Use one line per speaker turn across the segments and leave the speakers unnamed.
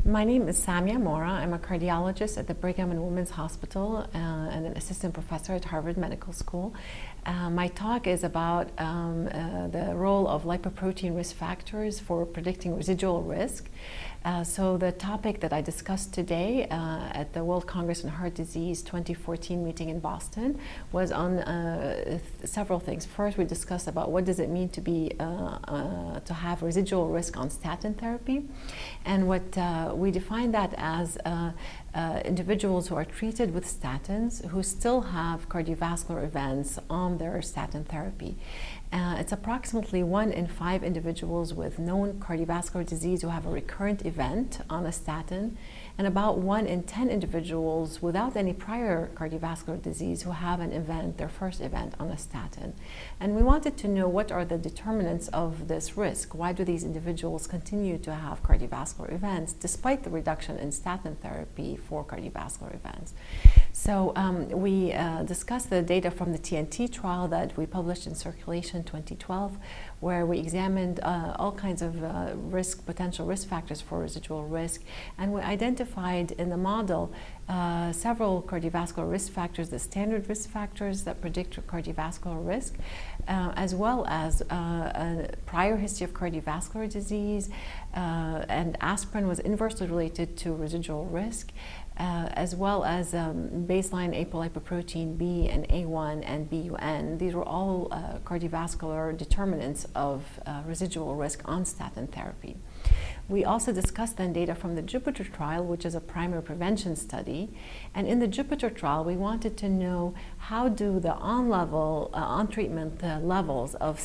My name is Samia Mora. I'm a cardiologist at the Brigham and Women's Hospital and an assistant professor at Harvard Medical School. My talk is about the role of lipoprotein risk factors for predicting residual risk. So the topic that I discussed today at the World Congress on Heart Disease 2014 meeting in Boston was on several things. First, we discussed about what does it mean to be to have residual risk on statin therapy, and what we define that as individuals who are treated with statins who still have cardiovascular events on their statin therapy. It's approximately 1 in 5 individuals with known cardiovascular disease who have a recurrent event on a statin, and about 1 in 10 individuals without any prior cardiovascular disease who have an event, their first event on a statin. And we wanted to know what are the determinants of this risk. Why do these individuals continue to have cardiovascular events despite the reduction in statin therapy for cardiovascular events? So we discussed the data from the TNT trial that we published in Circulation 2012, where we examined all kinds of potential risk factors for residual risk, and we identified in the model several cardiovascular risk factors, the standard risk factors that predict cardiovascular risk, as well as a prior history of cardiovascular disease, and aspirin was inversely related to residual risk, as well as baseline apolipoprotein B and A1 and BUN. These were all cardiovascular determinants of residual risk on statin therapy. We also discussed then data from the Jupiter trial, which is a primary prevention study. And in the Jupiter trial, we wanted to know how do the on-treatment levels of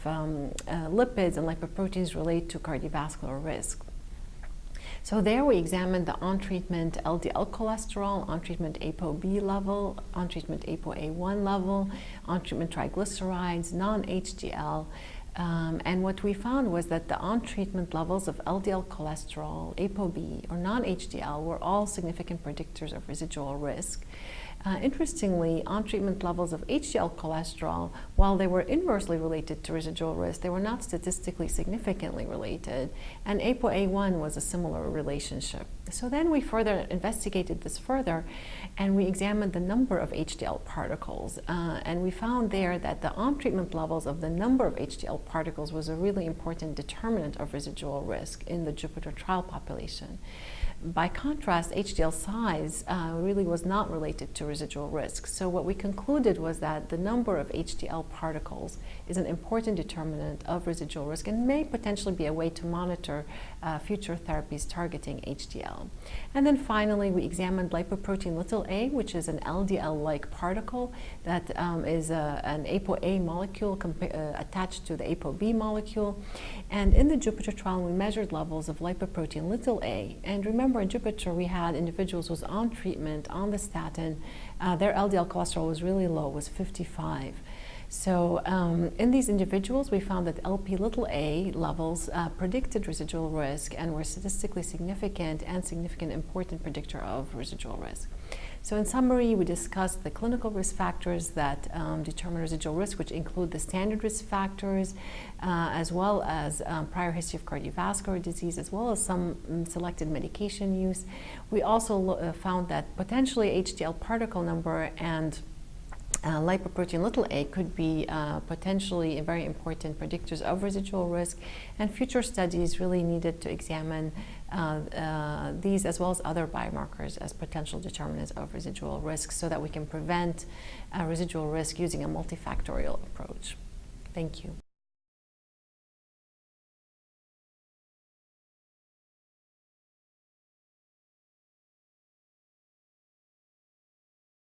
lipids and lipoproteins relate to cardiovascular risk. So there we examined the on-treatment LDL cholesterol, on-treatment ApoB level, on-treatment ApoA1 level, on-treatment triglycerides, non-HDL. And what we found was that the on-treatment levels of LDL cholesterol, ApoB, or non-HDL were all significant predictors of residual risk. Interestingly, on-treatment levels of HDL cholesterol, while they were inversely related to residual risk, they were not statistically significantly related, and ApoA1 was a similar relationship. So then we further investigated this further, and we examined the number of HDL particles, and we found there that the on-treatment levels of the number of HDL particles was a really important determinant of residual risk in the Jupiter trial population. By contrast, HDL size really was not related to residual risk. So what we concluded was that the number of HDL particles is an important determinant of residual risk and may potentially be a way to monitor future therapies targeting HDL. And then finally, we examined lipoprotein a, which is an LDL-like particle that is an ApoA molecule attached to the ApoB molecule. And in the Jupiter trial, we measured levels of lipoprotein a. And remember, in Jupiter, we had individuals who was on treatment on the statin. Their LDL cholesterol was really low, was 55. So in these individuals, we found that Lp(a) levels predicted residual risk and were statistically significant and significant important predictor of residual risk. So in summary, we discussed the clinical risk factors that determine residual risk, which include the standard risk factors, as well as prior history of cardiovascular disease, as well as some selected medication use. We also found that potentially HDL particle number and lipoprotein a could be potentially very important predictors of residual risk, and future studies really needed to examine these as well as other biomarkers as potential determinants of residual risk so that we can prevent residual risk using a multifactorial approach. Thank you.